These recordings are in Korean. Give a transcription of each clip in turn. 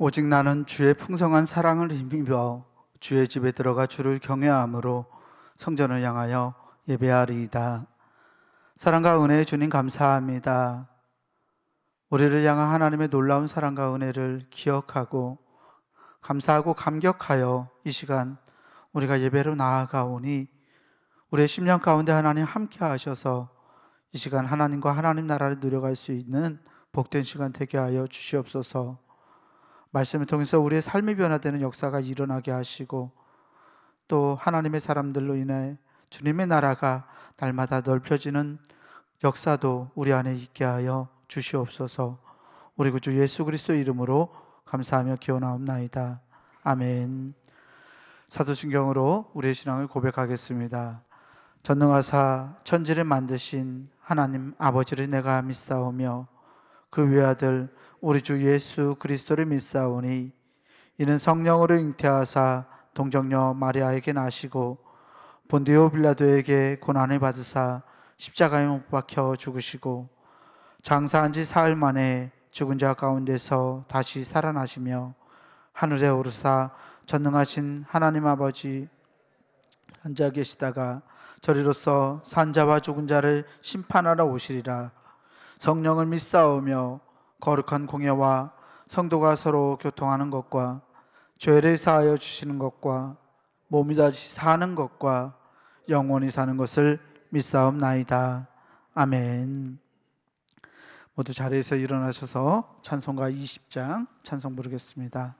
오직 나는 주의 풍성한 사랑을 힘입어 주의 집에 들어가 주를 경외함으로 성전을 향하여 예배하리이다. 사랑과 은혜의 주님 감사합니다. 우리를 향한 하나님의 놀라운 사랑과 은혜를 기억하고 감사하고 감격하여 이 시간 우리가 예배로 나아가오니 우리의 심령 가운데 하나님 함께 하셔서 이 시간 하나님과 하나님 나라를 누려갈 수 있는 복된 시간 되게 하여 주시옵소서. 말씀을 통해서 우리의 삶이 변화되는 역사가 일어나게 하시고 또 하나님의 사람들로 인해 주님의 나라가 날마다 넓혀지는 역사도 우리 안에 있게 하여 주시옵소서. 우리 구주 예수 그리스도 이름으로 감사하며 기원하옵나이다. 아멘. 사도신경으로 우리의 신앙을 고백하겠습니다. 전능하사 천지를 만드신 하나님 아버지를 내가 믿사오며 그 외아들 우리 주 예수 그리스도를 믿사오니 이는 성령으로 잉태하사 동정녀 마리아에게 나시고 본디오 빌라도에게 고난을 받으사 십자가에 못 박혀 죽으시고 장사한 지 사흘 만에 죽은 자 가운데서 다시 살아나시며 하늘에 오르사 전능하신 하나님 아버지 앉아 계시다가 저리로서 산자와 죽은 자를 심판하러 오시리라. 성령을 믿사오며 거룩한 공예와 성도가 서로 교통하는 것과 죄를 사하여 주시는 것과 몸이 다시 사는 것과 영원히 사는 것을 믿사옵나이다. 아멘. 모두 자리에서 일어나셔서 찬송가 20장 찬송 부르겠습니다.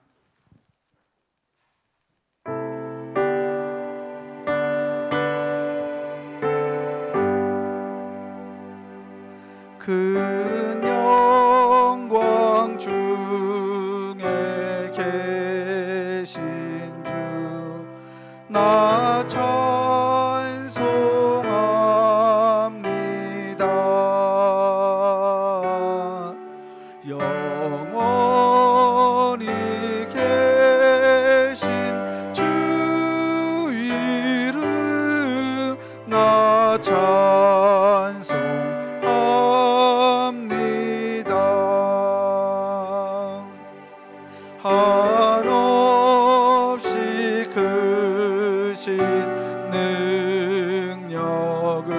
큰 영광 중에 계신 주 나 찬송합니다. 영원히 계신 주 이름 나 한없이 크신 능력을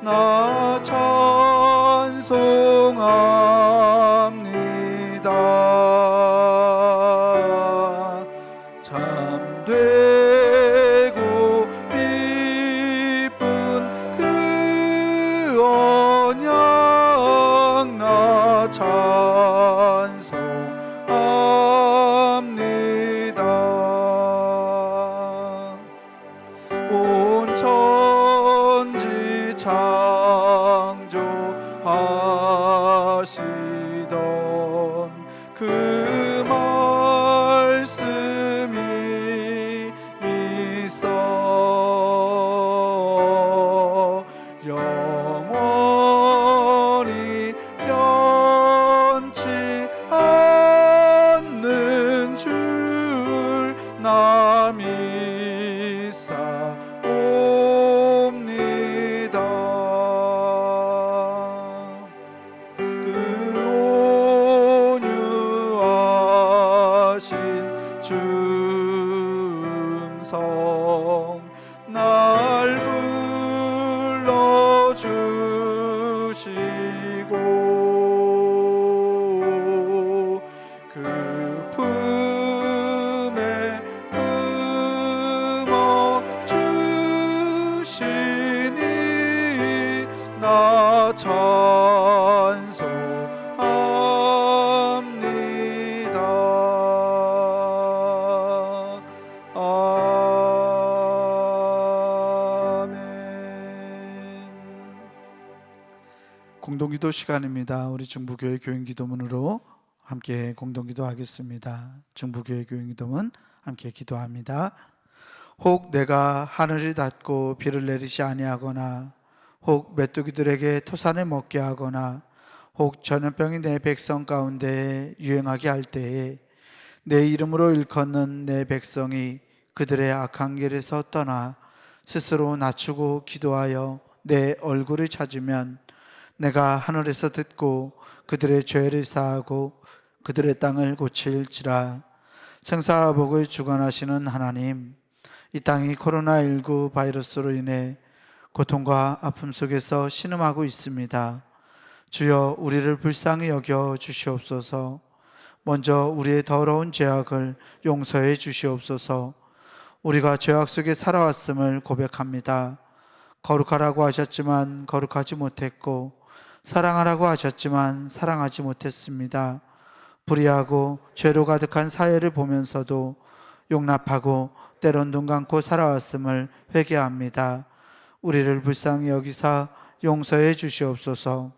나 찬송합니다. 참되고 기쁜 그 언약 나 온 천지 창조하시던 그 말씀이 믿어 영원히 변치 않는 줄 나 믿사옵니다. 그 온유하신 중성 날 불러주시고 그 품에 품어 주시니 나 찬송합니다. 아멘. 공동기도 시간입니다. 우리 중부교회 교인기도문으로 함께 공동기도하겠습니다. 중부교회 교인기도문 함께 기도합니다. 혹 내가 하늘을 닫고 비를 내리지 아니하거나 혹 메뚜기들에게 토산을 먹게 하거나 혹 전염병이 내 백성 가운데 유행하게 할 때에 내 이름으로 일컫는 내 백성이 그들의 악한 길에서 떠나 스스로 낮추고 기도하여 내 얼굴을 찾으면 내가 하늘에서 듣고 그들의 죄를 사하고 그들의 땅을 고칠지라. 생사복을 주관하시는 하나님, 이 땅이 코로나19 바이러스로 인해 고통과 아픔 속에서 신음하고 있습니다. 주여, 우리를 불쌍히 여겨 주시옵소서. 먼저 우리의 더러운 죄악을 용서해 주시옵소서. 우리가 죄악 속에 살아왔음을 고백합니다. 거룩하라고 하셨지만 거룩하지 못했고, 사랑하라고 하셨지만 사랑하지 못했습니다. 불의하고 죄로 가득한 사회를 보면서도 용납하고 때론 눈 감고 살아왔음을 회개합니다. 우리를 불쌍히 여기사 용서해 주시옵소서.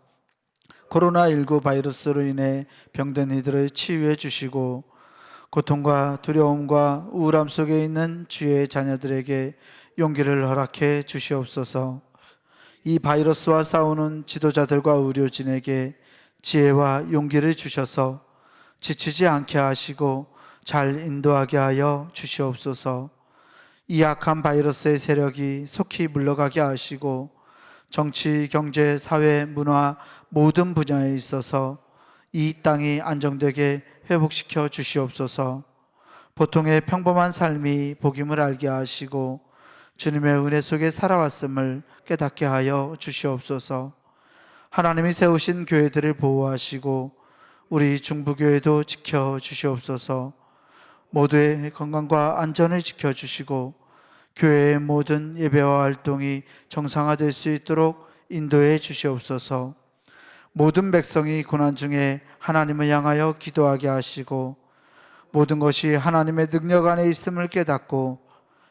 코로나19 바이러스로 인해 병든 이들을 치유해 주시고, 고통과 두려움과 우울함 속에 있는 주의 자녀들에게 용기를 허락해 주시옵소서. 이 바이러스와 싸우는 지도자들과 의료진에게 지혜와 용기를 주셔서 지치지 않게 하시고 잘 인도하게 하여 주시옵소서. 이 악한 바이러스의 세력이 속히 물러가게 하시고 정치, 경제, 사회, 문화 모든 분야에 있어서 이 땅이 안정되게 회복시켜 주시옵소서. 보통의 평범한 삶이 복임을 알게 하시고 주님의 은혜 속에 살아왔음을 깨닫게 하여 주시옵소서. 하나님이 세우신 교회들을 보호하시고 우리 중부교회도 지켜주시옵소서. 모두의 건강과 안전을 지켜주시고 교회의 모든 예배와 활동이 정상화될 수 있도록 인도해 주시옵소서. 모든 백성이 고난 중에 하나님을 향하여 기도하게 하시고 모든 것이 하나님의 능력 안에 있음을 깨닫고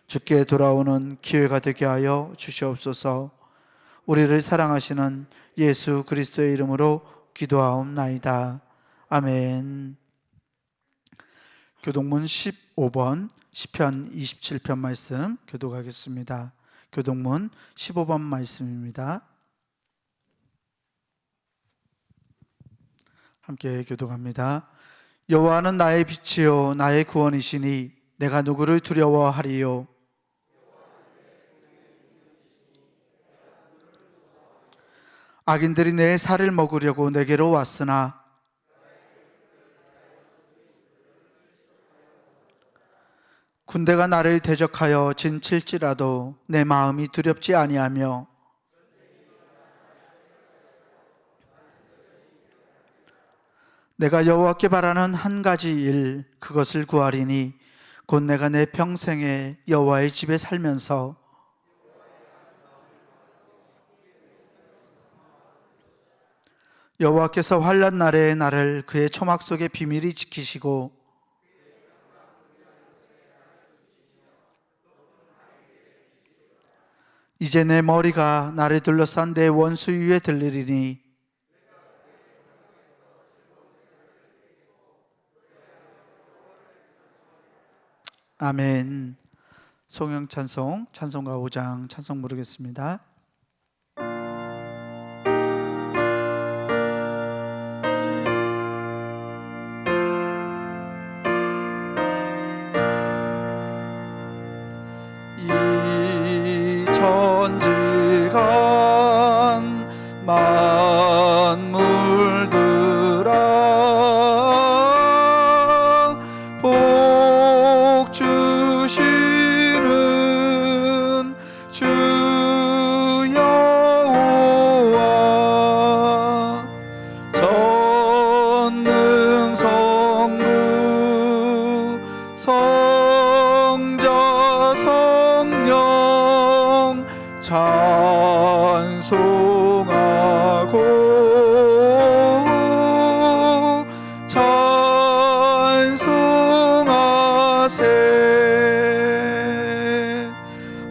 주께 돌아오는 기회가 되게 하여 주시옵소서. 우리를 사랑하시는 예수 그리스도의 이름으로 기도하옵나이다. 아멘. 교동문 15번 시편 27편 말씀 교독하겠습니다. 교동문 15번 말씀입니다. 함께 교독합니다. 여호와는 나의 빛이요 나의 구원이시니 내가 누구를 두려워하리요. 악인들이 내 살을 먹으려고 내게로 왔으나 군대가 나를 대적하여 진칠지라도 내 마음이 두렵지 아니하며 내가 여호와께 바라는 한 가지 일 그것을 구하리니 곧 내가 내 평생에 여호와의 집에 살면서 여호와께서 환난 날에 나를 그의 초막 속에 비밀히 지키시고 이제 내 머리가 나를 둘러싼 내 원수 위에 들리리니 아멘. 송영 찬송 찬송가 5장 찬송 부르겠습니다. 이 천지간 만물들아 복 주시는 주 여호와 전능 성부 성자 성령 찬송하고 찬송하세.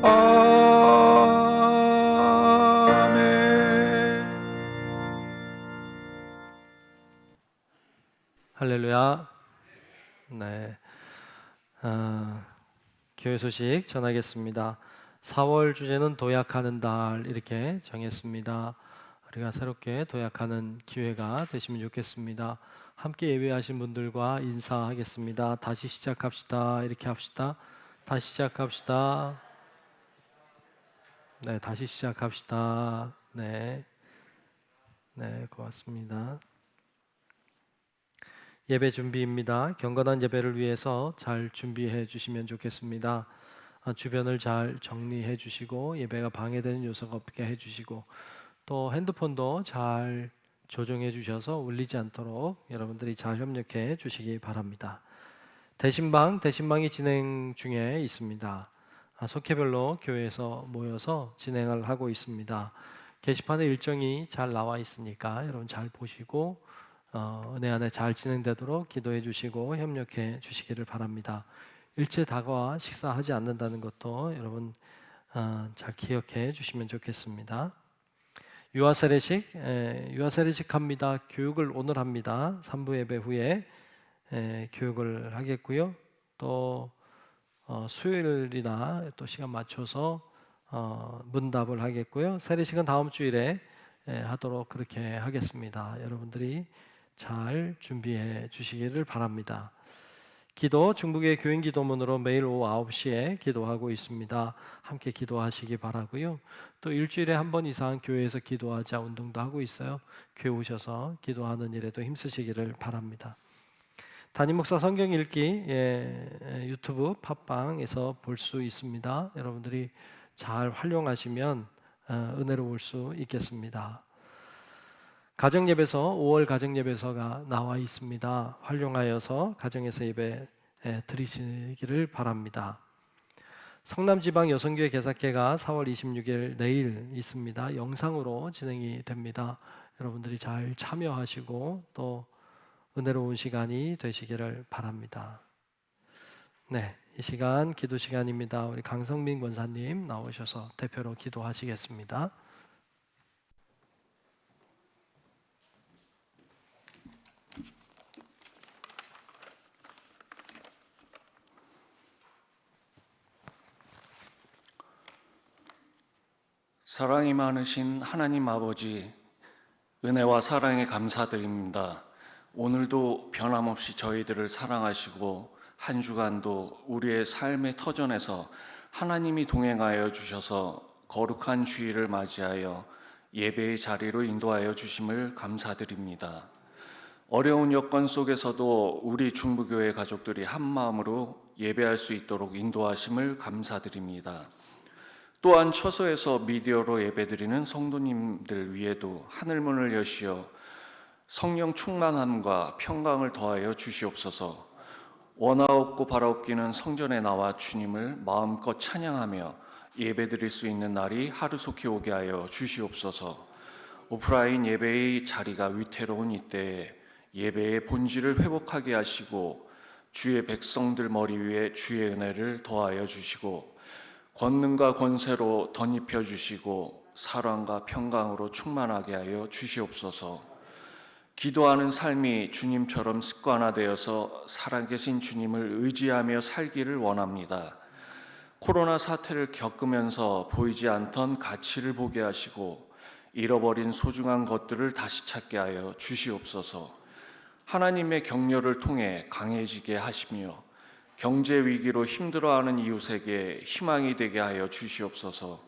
아멘. 할렐루야. 네, 교회 소식 전하겠습니다. 4월 주제는 도약하는 달 이렇게 정했습니다. 우리가 새롭게 도약하는 기회가 되시면 좋겠습니다. 함께 예배하신 분들과 인사하겠습니다. 다시 시작합시다. 이렇게 합시다. 다시 시작합시다. 네, 다시 시작합시다. 네, 네, 고맙습니다. 예배 준비입니다. 경건한 예배를 위해서 잘 준비해 주시면 좋겠습니다. 주변을 잘 정리해 주시고 예배가 방해되는 요소가 없게 해 주시고 또 핸드폰도 잘 조정해 주셔서 울리지 않도록 여러분들이 잘 협력해 주시기 바랍니다. 대신방이 진행 중에 있습니다. 속회별로 교회에서 모여서 진행을 하고 있습니다. 게시판에 일정이 잘 나와 있으니까 여러분 잘 보시고 은혜 안에 잘 진행되도록 기도해 주시고 협력해 주시기를 바랍니다. 일체 다가와 식사하지 않는다는 것도 여러분 잘 기억해 주시면 좋겠습니다. 유아세례식 합니다. 교육을 오늘 합니다. 3부 예배 후에 교육을 하겠고요. 또 수요일이나 또 시간 맞춰서 문답을 하겠고요. 세례식은 다음 주일에 하도록 그렇게 하겠습니다. 여러분들이 잘 준비해 주시기를 바랍니다. 기도 중국의 교인 기도문으로 매일 오후 9시에 기도하고 있습니다. 함께 기도하시기 바라고요. 또 일주일에 한 번 이상 교회에서 기도하자 운동도 하고 있어요. 교회 오셔서 기도하는 일에도 힘쓰시기를 바랍니다. 담임 목사 성경 읽기 유튜브 팟빵에서 볼 수 있습니다. 여러분들이 잘 활용하시면 은혜로울 수 있겠습니다. 가정예배서 5월 가정예배서가 나와 있습니다. 활용하여서 가정에서 예배 드리시기를 바랍니다. 성남지방 여성교회 개사회가 4월 26일 내일 있습니다. 영상으로 진행이 됩니다. 여러분들이 잘 참여하시고 또 은혜로운 시간이 되시기를 바랍니다. 네, 이 시간 기도 시간입니다. 우리 강성민 권사님 나오셔서 대표로 기도하시겠습니다. 사랑이 많으신 하나님 아버지, 은혜와 사랑에 감사드립니다. 오늘도 변함없이 저희들을 사랑하시고 한 주간도 우리의 삶의 터전에서 하나님이 동행하여 주셔서 거룩한 주일을 맞이하여 예배의 자리로 인도하여 주심을 감사드립니다. 어려운 여건 속에서도 우리 중부교회 가족들이 한 마음으로 예배할 수 있도록 인도하심을 감사드립니다. 또한 처소에서 미디어로 예배드리는 성도님들 위에도 하늘문을 여시어 성령 충만함과 평강을 더하여 주시옵소서. 원하옵고 바라옵기는 성전에 나와 주님을 마음껏 찬양하며 예배드릴 수 있는 날이 하루속히 오게 하여 주시옵소서. 오프라인 예배의 자리가 위태로운 이때에 예배의 본질을 회복하게 하시고 주의 백성들 머리 위에 주의 은혜를 더하여 주시고 권능과 권세로 덧입혀 주시고 사랑과 평강으로 충만하게 하여 주시옵소서. 기도하는 삶이 주님처럼 습관화되어서 살아계신 주님을 의지하며 살기를 원합니다. 코로나 사태를 겪으면서 보이지 않던 가치를 보게 하시고 잃어버린 소중한 것들을 다시 찾게 하여 주시옵소서. 하나님의 격려를 통해 강해지게 하시며 경제 위기로 힘들어하는 이웃에게 희망이 되게 하여 주시옵소서.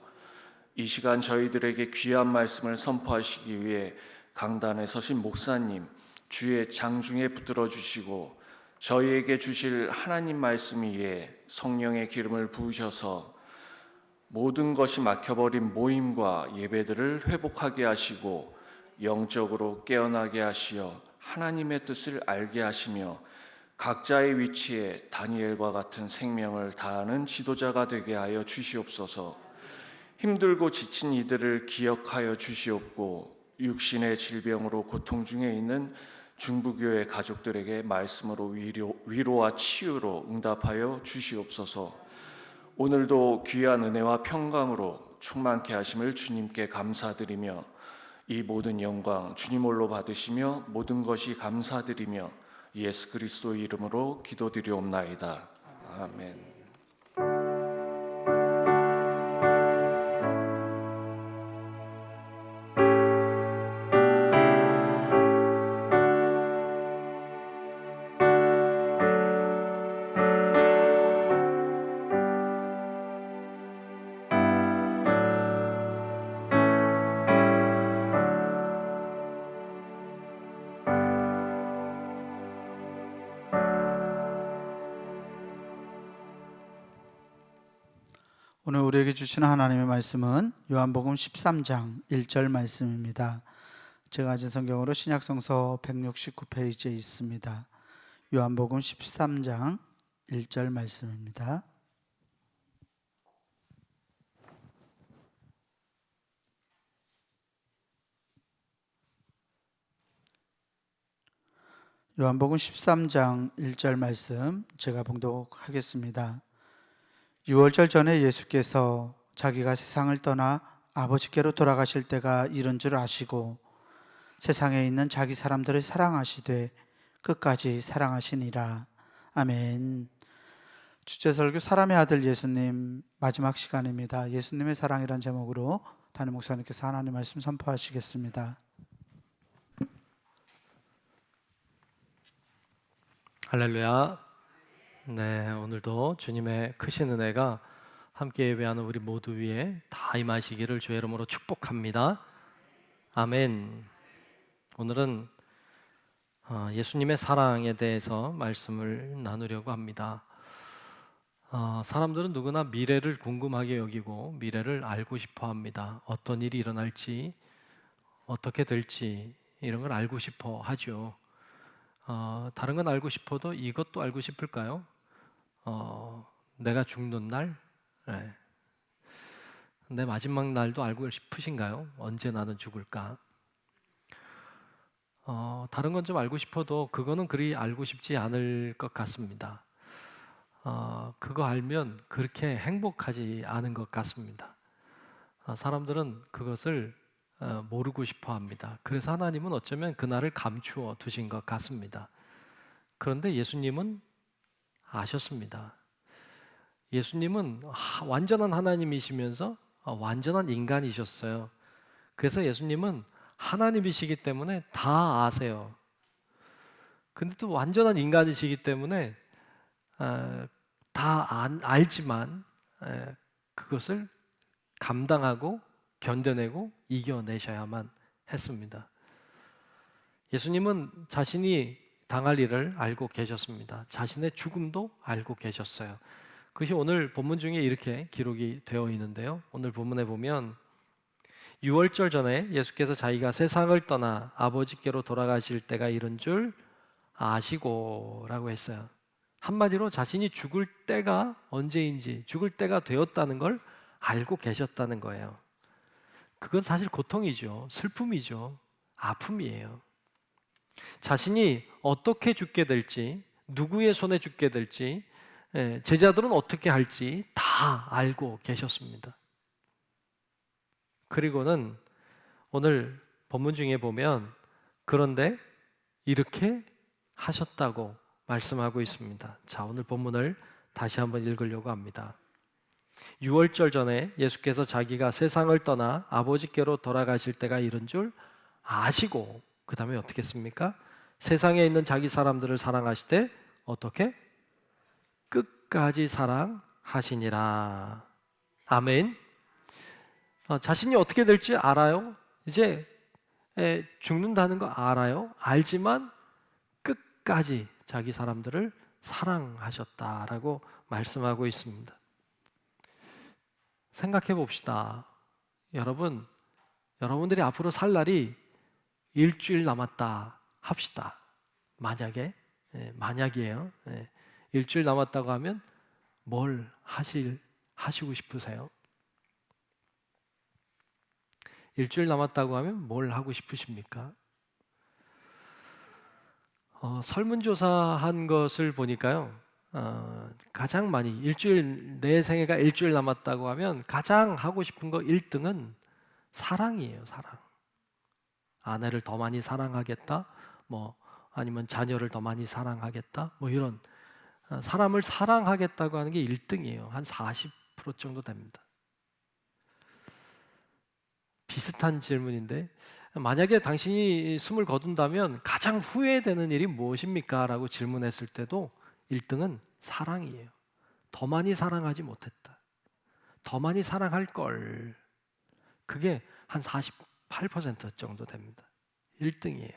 이 시간 저희들에게 귀한 말씀을 선포하시기 위해 강단에 서신 목사님, 주의 장중에 붙들어 주시고 저희에게 주실 하나님 말씀 위에 성령의 기름을 부으셔서 모든 것이 막혀버린 모임과 예배들을 회복하게 하시고 영적으로 깨어나게 하시어 하나님의 뜻을 알게 하시며 각자의 위치에 다니엘과 같은 생명을 다하는 지도자가 되게 하여 주시옵소서. 힘들고 지친 이들을 기억하여 주시옵고 육신의 질병으로 고통 중에 있는 중부교회 가족들에게 말씀으로 위로와 치유로 응답하여 주시옵소서. 오늘도 귀한 은혜와 평강으로 충만케 하심을 주님께 감사드리며 이 모든 영광 주님 홀로 받으시며 모든 것이 감사드리며 예수 그리스도 이름으로 기도드리옵나이다. 아멘. 오늘 우리에게 주시는 하나님의 말씀은 요한복음 13장 1절 말씀입니다. 제가 가진 성경으로 신약성서 169페이지에 있습니다. 요한복음 13장 1절 말씀입니다. 요한복음 13장 1절 말씀 제가 봉독하겠습니다. 유월절 전에 예수께서 자기가 세상을 떠나 아버지께로 돌아가실 때가 이른 줄 아시고 세상에 있는 자기 사람들을 사랑하시되 끝까지 사랑하시니라. 아멘. 주제설교 사람의 아들 예수님 마지막 시간입니다. 예수님의 사랑이란 제목으로 담임 목사님께서 하나님 말씀 선포하시겠습니다. 할렐루야. 네, 오늘도 주님의 크신 은혜가 함께 예배하는 우리 모두 위에 다 임하시기를 주의 이름으로 축복합니다. 아멘. 오늘은 예수님의 사랑에 대해서 말씀을 나누려고 합니다. 사람들은 누구나 미래를 궁금하게 여기고 미래를 알고 싶어 합니다. 어떤 일이 일어날지, 어떻게 될지 이런 걸 알고 싶어 하죠. 다른 건 알고 싶어도 이것도 알고 싶을까요? 내가 죽는 날, 네. 내 마지막 날도 알고 싶으신가요? 언제 나는 죽을까? 다른 건 좀 알고 싶어도 그거는 그리 알고 싶지 않을 것 같습니다. 그거 알면 그렇게 행복하지 않은 것 같습니다. 사람들은 그것을 모르고 싶어 합니다. 그래서 하나님은 어쩌면 그날을 감추어 두신 것 같습니다. 그런데 예수님은 아셨습니다. 예수님은 완전한 하나님이시면서 완전한 인간이셨어요. 그래서 예수님은 하나님이시기 때문에 다 아세요. 근데 또 완전한 인간이시기 때문에 다 알지만 그것을 감당하고 견뎌내고 이겨내셔야만 했습니다. 예수님은 자신이 당할 일을 알고 계셨습니다. 자신의 죽음도 알고 계셨어요. 그것이 오늘 본문 중에 이렇게 기록이 되어 있는데요. 오늘 본문에 보면 유월절 전에 예수께서 자기가 세상을 떠나 아버지께로 돌아가실 때가 이른 줄 아시고 라고 했어요. 한마디로 자신이 죽을 때가 언제인지, 죽을 때가 되었다는 걸 알고 계셨다는 거예요. 그건 사실 고통이죠. 슬픔이죠. 아픔이에요. 자신이 어떻게 죽게 될지, 누구의 손에 죽게 될지, 제자들은 어떻게 할지 다 알고 계셨습니다. 그리고는 오늘 본문 중에 보면 그런데 이렇게 하셨다고 말씀하고 있습니다. 자, 오늘 본문을 다시 한번 읽으려고 합니다. 유월절 전에 예수께서 자기가 세상을 떠나 아버지께로 돌아가실 때가 이른 줄 아시고 그 다음에 어떻게 했습니까? 세상에 있는 자기 사람들을 사랑하시되 어떻게? 끝까지 사랑하시니라. 아멘. 자신이 어떻게 될지 알아요. 이제 죽는다는 거 알아요. 알지만 끝까지 자기 사람들을 사랑하셨다라고 말씀하고 있습니다. 생각해 봅시다. 여러분들이 앞으로 살 날이 일주일 남았다 합시다. 만약이에요. 일주일 남았다고 하면 뭘 하시고 싶으세요? 일주일 남았다고 하면 뭘 하고 싶으십니까? 설문조사한 것을 보니까요, 가장 많이 내 생애가 일주일 남았다고 하면 가장 하고 싶은 거 1등은 사랑이에요. 사랑. 아내를 더 많이 사랑하겠다, 아니면 자녀를 더 많이 사랑하겠다, 이런 사람을 사랑하겠다고 하는 게 1등이에요. 한 40% 정도 됩니다. 비슷한 질문인데, 만약에 당신이 숨을 거둔다면 가장 후회되는 일이 무엇입니까? 라고 질문했을 때도 1등은 사랑이에요. 더 많이 사랑하지 못했다. 더 많이 사랑할 걸. 그게 한 48% 정도 됩니다. 1등이에요.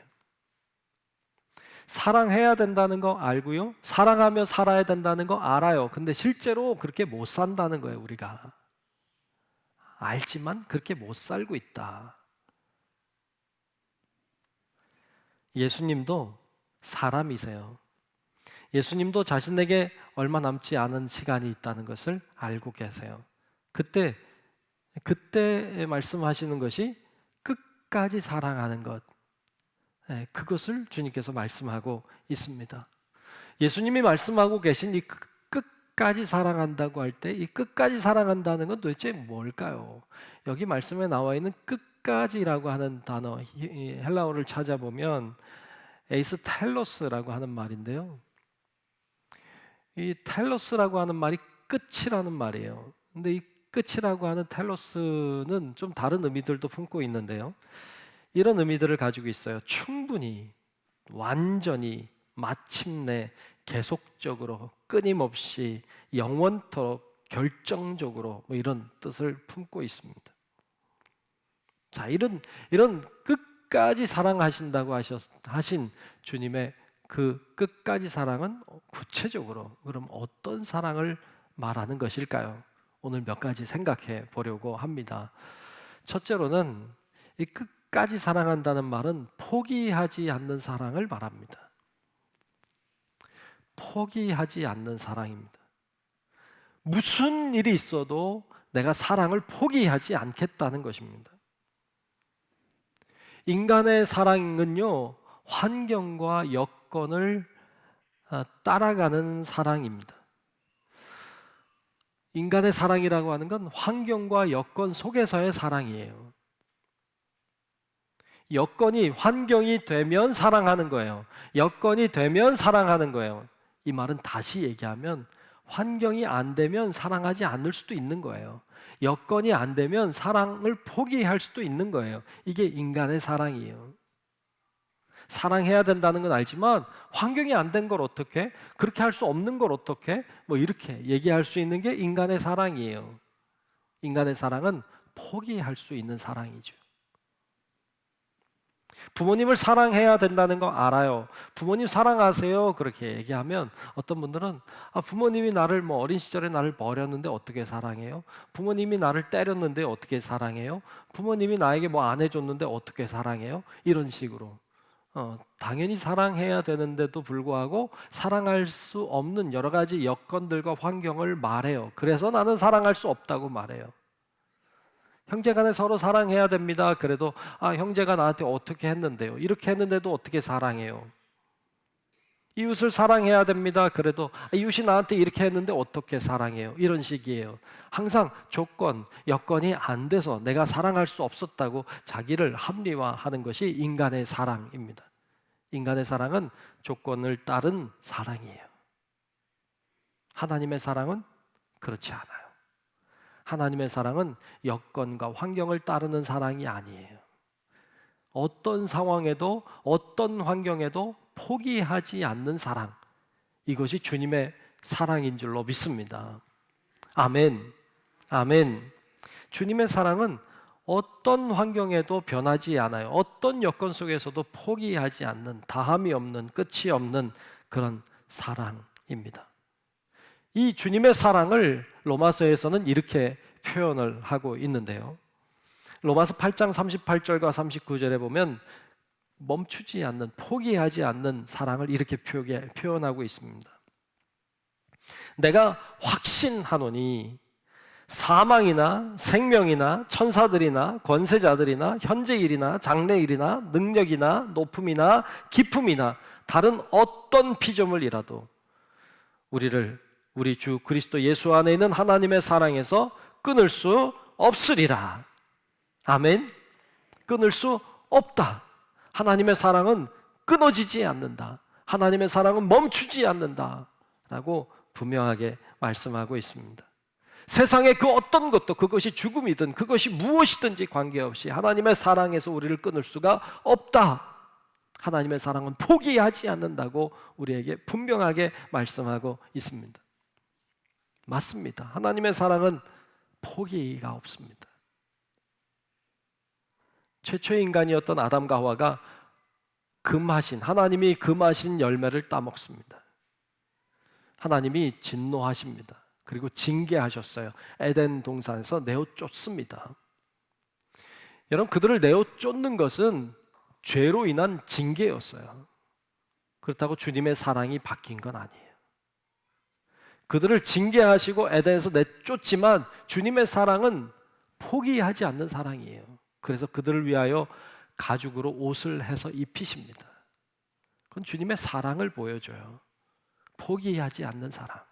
사랑해야 된다는 거 알고요. 사랑하며 살아야 된다는 거 알아요. 근데 실제로 그렇게 못 산다는 거예요, 우리가. 알지만 그렇게 못 살고 있다. 예수님도 사람이세요. 예수님도 자신에게 얼마 남지 않은 시간이 있다는 것을 알고 계세요. 그때 말씀하시는 것이 끝까지 사랑하는 것, 그것을 주님께서 말씀하고 있습니다. 예수님이 말씀하고 계신 이 끝까지 사랑한다고 할 때 이 끝까지 사랑한다는 건 도대체 뭘까요? 여기 말씀에 나와 있는 끝까지라고 하는 단어, 헬라어를 찾아보면 에이스 텔로스라고 하는 말인데요. 이 텔로스라고 하는 말이 끝이라는 말이에요. 근데 이 끝이라고 하는 텔로스는 좀 다른 의미들도 품고 있는데요. 이런 의미들을 가지고 있어요. 충분히, 완전히, 마침내, 계속적으로, 끊임없이, 영원토록, 결정적으로 뭐 이런 뜻을 품고 있습니다. 자, 이런 끝까지 사랑하신다고 하신 주님의 그 끝까지 사랑은 구체적으로 그럼 어떤 사랑을 말하는 것일까요? 오늘 몇 가지 생각해 보려고 합니다. 첫째로는 이 끝까지 사랑한다는 말은 포기하지 않는 사랑을 말합니다. 포기하지 않는 사랑입니다. 무슨 일이 있어도 내가 사랑을 포기하지 않겠다는 것입니다. 인간의 사랑은요, 환경과 여건을 따라가는 사랑입니다. 인간의 사랑이라고 하는 건 환경과 여건 속에서의 사랑이에요. 여건이, 환경이 되면 사랑하는 거예요. 여건이 되면 사랑하는 거예요. 이 말은 다시 얘기하면 환경이 안 되면 사랑하지 않을 수도 있는 거예요. 여건이 안 되면 사랑을 포기할 수도 있는 거예요. 이게 인간의 사랑이에요. 사랑해야 된다는 건 알지만 환경이 안 된 걸 어떻게, 그렇게 할 수 없는 걸 어떻게, 뭐 이렇게 얘기할 수 있는 게 인간의 사랑이에요. 인간의 사랑은 포기할 수 있는 사랑이죠. 부모님을 사랑해야 된다는 거 알아요. 부모님 사랑하세요. 그렇게 얘기하면 어떤 분들은 부모님이 나를 뭐 어린 시절에 나를 버렸는데 어떻게 사랑해요? 부모님이 나를 때렸는데 어떻게 사랑해요? 부모님이 나에게 뭐 안 해줬는데 어떻게 사랑해요? 이런 식으로 당연히 사랑해야 되는데도 불구하고 사랑할 수 없는 여러 가지 여건들과 환경을 말해요. 그래서 나는 사랑할 수 없다고 말해요. 형제간에 서로 사랑해야 됩니다. 그래도 형제가 나한테 어떻게 했는데요? 이렇게 했는데도 어떻게 사랑해요? 이웃을 사랑해야 됩니다. 그래도 이웃이 나한테 이렇게 했는데 어떻게 사랑해요? 이런 식이에요. 항상 조건, 여건이 안 돼서 내가 사랑할 수 없었다고 자기를 합리화하는 것이 인간의 사랑입니다. 인간의 사랑은 조건을 따른 사랑이에요. 하나님의 사랑은 그렇지 않아요. 하나님의 사랑은 여건과 환경을 따르는 사랑이 아니에요. 어떤 상황에도 어떤 환경에도 포기하지 않는 사랑, 이것이 주님의 사랑인 줄로 믿습니다. 아멘. 아멘. 주님의 사랑은 어떤 환경에도 변하지 않아요. 어떤 여건 속에서도 포기하지 않는, 다함이 없는, 끝이 없는 그런 사랑입니다. 이 주님의 사랑을 로마서에서는 이렇게 표현을 하고 있는데요. 로마서 8장 38절과 39절에 보면 멈추지 않는, 포기하지 않는 사랑을 이렇게 표현하고 있습니다. 내가 확신하노니 사망이나 생명이나 천사들이나 권세자들이나 현재일이나 장래일이나 능력이나 높음이나 깊음이나 다른 어떤 피조물이라도 우리 주 그리스도 예수 안에 있는 하나님의 사랑에서 끊을 수 없으리라. 아멘. 끊을 수 없다. 하나님의 사랑은 끊어지지 않는다. 하나님의 사랑은 멈추지 않는다 라고 분명하게 말씀하고 있습니다. 세상의 그 어떤 것도, 그것이 죽음이든 그것이 무엇이든지 관계없이 하나님의 사랑에서 우리를 끊을 수가 없다. 하나님의 사랑은 포기하지 않는다고 우리에게 분명하게 말씀하고 있습니다. 맞습니다. 하나님의 사랑은 포기가 없습니다. 최초의 인간이었던 아담과 하와가 하나님이 금하신 열매를 따먹습니다. 하나님이 진노하십니다. 그리고 징계하셨어요. 에덴 동산에서 내어 쫓습니다. 여러분, 그들을 내어 쫓는 것은 죄로 인한 징계였어요. 그렇다고 주님의 사랑이 바뀐 건 아니에요. 그들을 징계하시고 에덴에서 내쫓지만 주님의 사랑은 포기하지 않는 사랑이에요. 그래서 그들을 위하여 가죽으로 옷을 해서 입히십니다. 그건 주님의 사랑을 보여줘요. 포기하지 않는 사랑.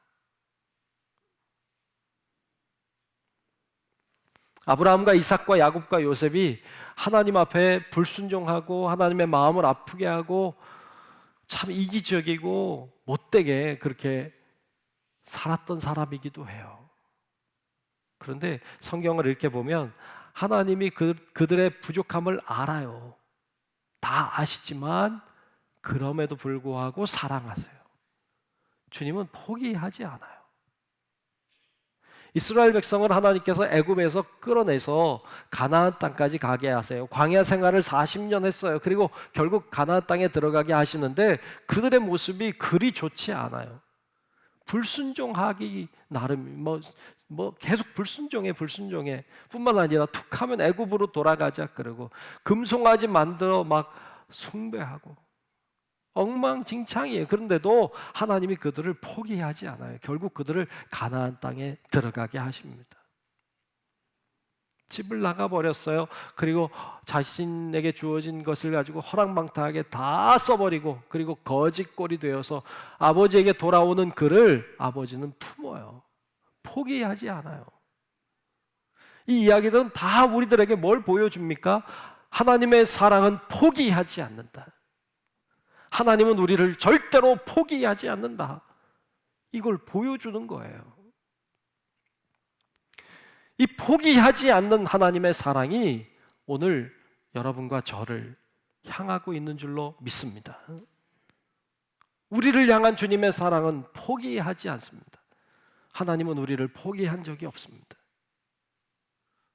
아브라함과 이삭과 야곱과 요셉이 하나님 앞에 불순종하고 하나님의 마음을 아프게 하고 참 이기적이고 못되게 그렇게 살았던 사람이기도 해요. 그런데 성경을 읽게 보면 하나님이 그들의 부족함을 알아요. 다 아시지만 그럼에도 불구하고 사랑하세요. 주님은 포기하지 않아요. 이스라엘 백성을 하나님께서 애굽에서 끌어내서 가나안 땅까지 가게 하세요. 광야 생활을 40년 했어요. 그리고 결국 가나안 땅에 들어가게 하시는데 그들의 모습이 그리 좋지 않아요. 불순종하기 나름 계속 불순종해 뿐만 아니라 툭하면 애굽으로 돌아가자 그러고 금송아지 만들어 막 숭배하고 엉망진창이에요. 그런데도 하나님이 그들을 포기하지 않아요. 결국 그들을 가나안 땅에 들어가게 하십니다. 집을 나가버렸어요. 그리고 자신에게 주어진 것을 가지고 허랑방탕하게 다 써버리고 그리고 거짓골이 되어서 아버지에게 돌아오는 그를 아버지는 품어요. 포기하지 않아요. 이 이야기들은 다 우리들에게 뭘 보여줍니까? 하나님의 사랑은 포기하지 않는다. 하나님은 우리를 절대로 포기하지 않는다. 이걸 보여주는 거예요. 이 포기하지 않는 하나님의 사랑이 오늘 여러분과 저를 향하고 있는 줄로 믿습니다. 우리를 향한 주님의 사랑은 포기하지 않습니다. 하나님은 우리를 포기한 적이 없습니다.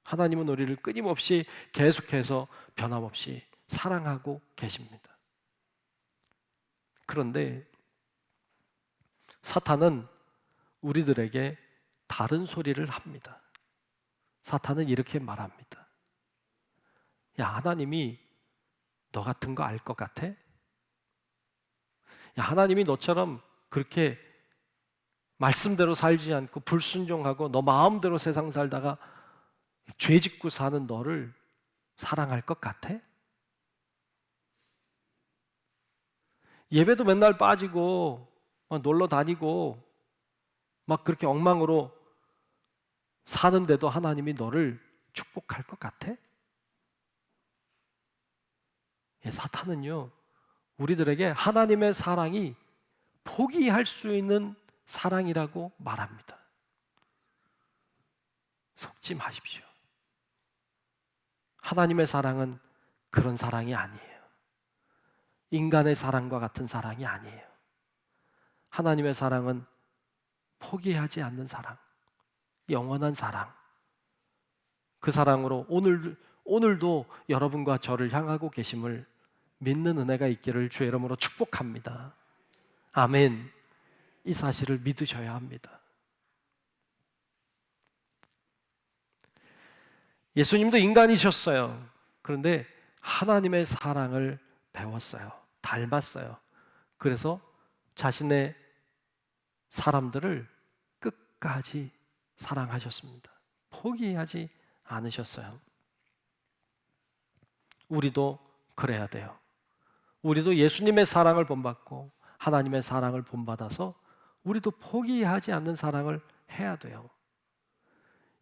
하나님은 우리를 끊임없이 계속해서 변함없이 사랑하고 계십니다. 그런데 사탄은 우리들에게 다른 소리를 합니다. 사탄은 이렇게 말합니다. 야, 하나님이 너 같은 거 알 것 같아? 야, 하나님이 너처럼 그렇게 말씀대로 살지 않고 불순종하고 너 마음대로 세상 살다가 죄 짓고 사는 너를 사랑할 것 같아? 예배도 맨날 빠지고 막 놀러 다니고 막 그렇게 엉망으로 사는데도 하나님이 너를 축복할 것 같아? 예, 사탄은요, 우리들에게 하나님의 사랑이 포기할 수 있는 사랑이라고 말합니다. 속지 마십시오. 하나님의 사랑은 그런 사랑이 아니에요. 인간의 사랑과 같은 사랑이 아니에요. 하나님의 사랑은 포기하지 않는 사랑, 영원한 사랑. 그 사랑으로 오늘도 여러분과 저를 향하고 계심을 믿는 은혜가 있기를 주의 이름으로 축복합니다. 아멘. 이 사실을 믿으셔야 합니다. 예수님도 인간이셨어요. 그런데 하나님의 사랑을 배웠어요. 닮았어요. 그래서 자신의 사람들을 끝까지 사랑하셨습니다. 포기하지 않으셨어요. 우리도 그래야 돼요. 우리도 예수님의 사랑을 본받고 하나님의 사랑을 본받아서 우리도 포기하지 않는 사랑을 해야 돼요.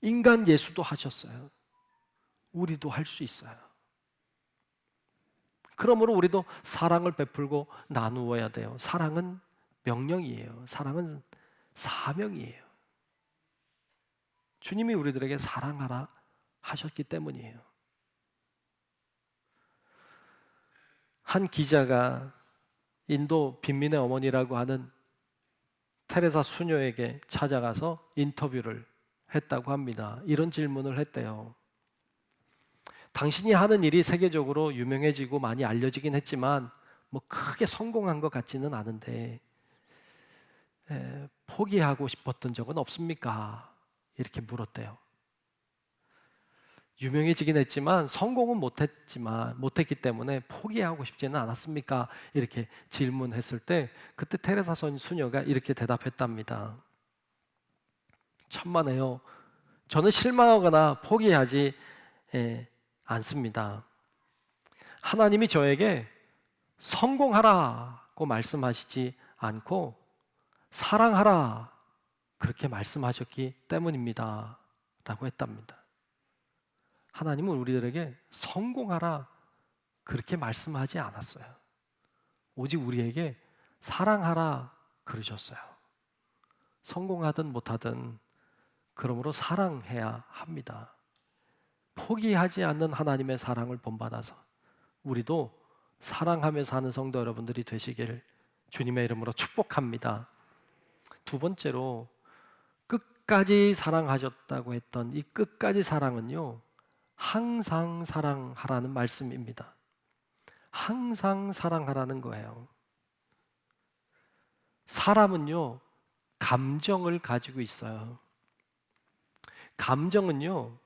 인간 예수도 하셨어요. 우리도 할 수 있어요. 그러므로 우리도 사랑을 베풀고 나누어야 돼요. 사랑은 명령이에요. 사랑은 사명이에요. 주님이 우리들에게 사랑하라 하셨기 때문이에요. 한 기자가 인도 빈민의 어머니라고 하는 테레사 수녀에게 찾아가서 인터뷰를 했다고 합니다. 이런 질문을 했대요. 당신이 하는 일이 세계적으로 유명해지고 많이 알려지긴 했지만 뭐 크게 성공한 것 같지는 않은데 포기하고 싶었던 적은 없습니까? 이렇게 물었대요. 유명해지긴 했지만 성공은 못했기 때문에 포기하고 싶지는 않았습니까? 이렇게 질문했을 때 그때 테레사 수녀가 이렇게 대답했답니다. 천만에요. 저는 실망하거나 포기하지 않습니다. 하나님이 저에게 성공하라고 말씀하시지 않고 사랑하라 그렇게 말씀하셨기 때문입니다. 라고 했답니다. 하나님은 우리들에게 성공하라 그렇게 말씀하지 않았어요. 오직 우리에게 사랑하라 그러셨어요. 성공하든 못하든 그러므로 사랑해야 합니다. 포기하지 않는 하나님의 사랑을 본받아서 우리도 사랑하며 사는 성도 여러분들이 되시길 주님의 이름으로 축복합니다. 두 번째로 끝까지 사랑하셨다고 했던 이 끝까지 사랑은요, 항상 사랑하라는 말씀입니다. 항상 사랑하라는 거예요. 사람은요, 감정을 가지고 있어요. 감정은요,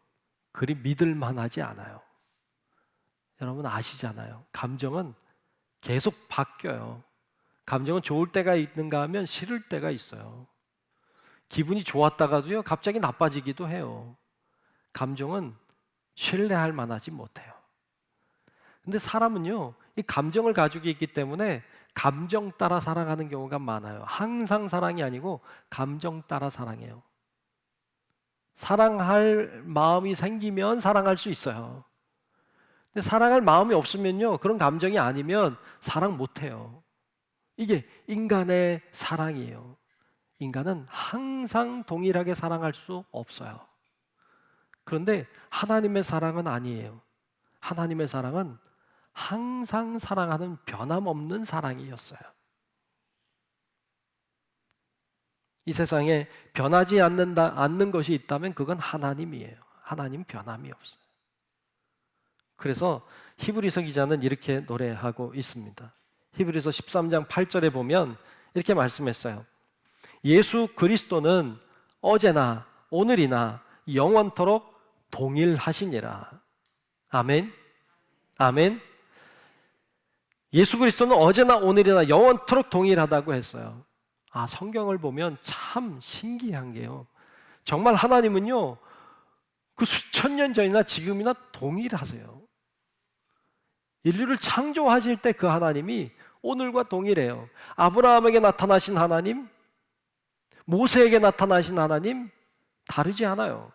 그리 믿을 만하지 않아요. 여러분 아시잖아요. 감정은 계속 바뀌어요. 감정은 좋을 때가 있는가 하면 싫을 때가 있어요. 기분이 좋았다가도요, 갑자기 나빠지기도 해요. 감정은 신뢰할 만하지 못해요. 근데 사람은요, 이 감정을 가지고 있기 때문에 감정 따라 사랑하는 경우가 많아요. 항상 사랑이 아니고 감정 따라 사랑해요. 사랑할 마음이 생기면 사랑할 수 있어요. 근데 사랑할 마음이 없으면요, 그런 감정이 아니면 사랑 못해요. 이게 인간의 사랑이에요. 인간은 항상 동일하게 사랑할 수 없어요. 그런데 하나님의 사랑은 아니에요. 하나님의 사랑은 항상 사랑하는 변함없는 사랑이었어요. 이 세상에 변하지 않는 것이 있다면 그건 하나님이에요. 하나님 변함이 없어요. 그래서 히브리서 기자는 이렇게 노래하고 있습니다. 히브리서 13장 8절에 보면 이렇게 말씀했어요. 예수 그리스도는 어제나 오늘이나 영원토록 동일하시니라. 아멘. 아멘. 예수 그리스도는 어제나 오늘이나 영원토록 동일하다고 했어요. 아, 성경을 보면 참 신기한 게요. 정말 하나님은요, 그 수천 년 전이나 지금이나 동일하세요. 인류를 창조하실 때 그 하나님이 오늘과 동일해요. 아브라함에게 나타나신 하나님, 모세에게 나타나신 하나님 다르지 않아요.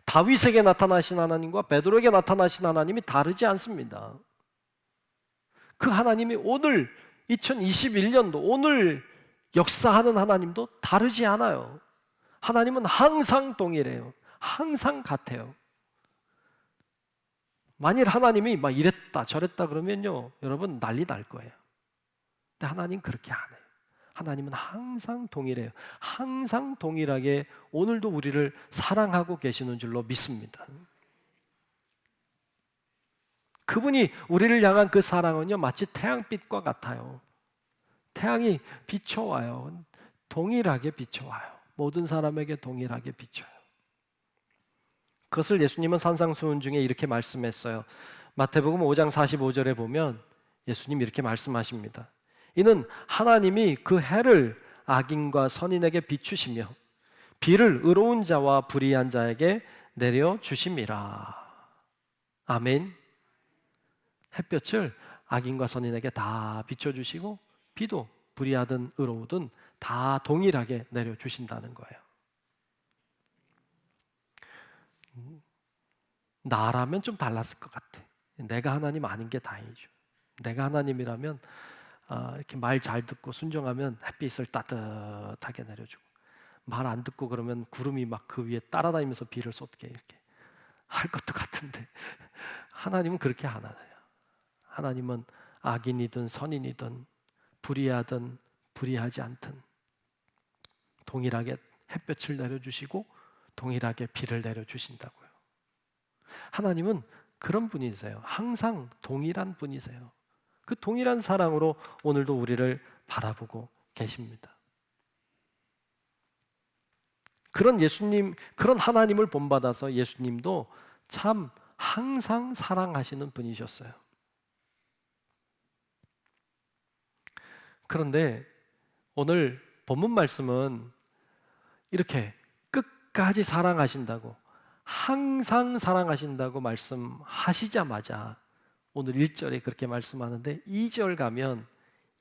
다윗에게 나타나신 하나님과 베드로에게 나타나신 하나님이 다르지 않습니다. 그 하나님이 오늘 2021년도 오늘 역사하는 하나님도 다르지 않아요. 하나님은 항상 동일해요. 항상 같아요. 만일 하나님이 막 이랬다 저랬다 그러면요, 여러분 난리 날 거예요. 근데 하나님 그렇게 안 해요. 하나님은 항상 동일해요. 항상 동일하게 오늘도 우리를 사랑하고 계시는 줄로 믿습니다. 그분이 우리를 향한 그 사랑은요, 마치 태양빛과 같아요. 태양이 비춰와요. 동일하게 비춰와요. 모든 사람에게 동일하게 비춰요. 그것을 예수님은 산상수훈 중에 이렇게 말씀했어요. 마태복음 5장 45절에 보면 예수님이 이렇게 말씀하십니다. 이는 하나님이 그 해를 악인과 선인에게 비추시며 비를 의로운 자와 불의한 자에게 내려주심이라. 아멘. 햇볕을 악인과 선인에게 다 비춰주시고 비도 불의하든 의로우든 다 동일하게 내려주신다는 거예요. 나라면 좀 달랐을 것 같아. 내가 하나님 아닌 게 다행이죠. 내가 하나님이라면 이렇게 말 잘 듣고 순종하면 햇빛을 따뜻하게 내려주고, 말 안 듣고 그러면 구름이 막 그 위에 따라다니면서 비를 쏟게 이렇게 할 것도 같은데 하나님은 그렇게 안 하세요. 하나님은 악인이든 선인이든 불의하든 불의하지 않든 동일하게 햇볕을 내려주시고 동일하게 비를 내려주신다고요. 하나님은 그런 분이세요. 항상 동일한 분이세요. 그 동일한 사랑으로 오늘도 우리를 바라보고 계십니다. 그런 예수님, 그런 하나님을 본받아서 예수님도 참 항상 사랑하시는 분이셨어요. 그런데 오늘 본문 말씀은 이렇게 끝까지 사랑하신다고, 항상 사랑하신다고 말씀하시자마자 오늘 1절에 그렇게 말씀하는데 2절 가면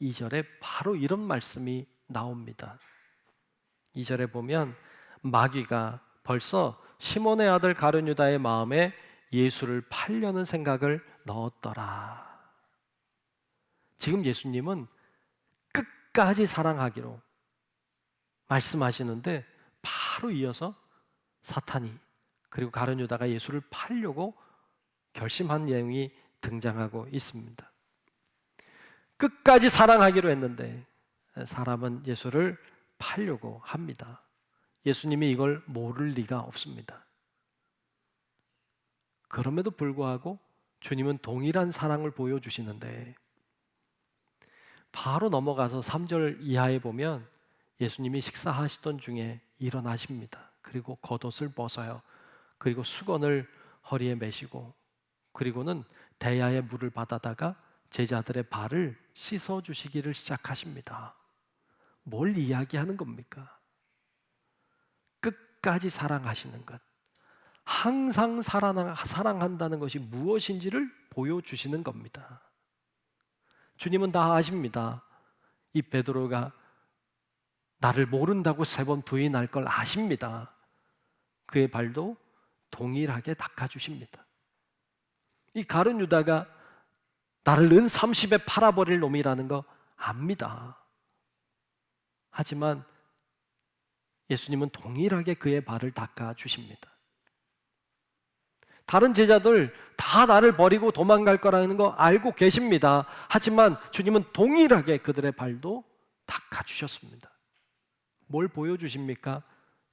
2절에 바로 이런 말씀이 나옵니다. 2절에 보면 마귀가 벌써 시몬의 아들 가룟 유다의 마음에 예수를 팔려는 생각을 넣었더라. 지금 예수님은 끝까지 사랑하기로 말씀하시는데 바로 이어서 사탄이 그리고 가룟 유다가 예수를 팔려고 결심한 내용이 등장하고 있습니다. 끝까지 사랑하기로 했는데 사람은 예수를 팔려고 합니다. 예수님이 이걸 모를 리가 없습니다. 그럼에도 불구하고 주님은 동일한 사랑을 보여주시는데 바로 넘어가서 3절 이하에 보면 예수님이 식사하시던 중에 일어나십니다. 그리고 겉옷을 벗어요. 그리고 수건을 허리에 매시고 그리고는 대야에 물을 받아다가 제자들의 발을 씻어주시기를 시작하십니다. 뭘 이야기하는 겁니까? 끝까지 사랑하시는 것, 항상 사랑한다는 것이 무엇인지를 보여주시는 겁니다. 주님은 다 아십니다. 이 베드로가 나를 모른다고 3번 부인할 걸 아십니다. 그의 발도 동일하게 닦아주십니다. 이 가룟 유다가 나를 은 30에 팔아버릴 놈이라는 거 압니다. 하지만 예수님은 동일하게 그의 발을 닦아주십니다. 다른 제자들 다 나를 버리고 도망갈 거라는 거 알고 계십니다. 하지만 주님은 동일하게 그들의 발도 닦아주셨습니다. 뭘 보여주십니까?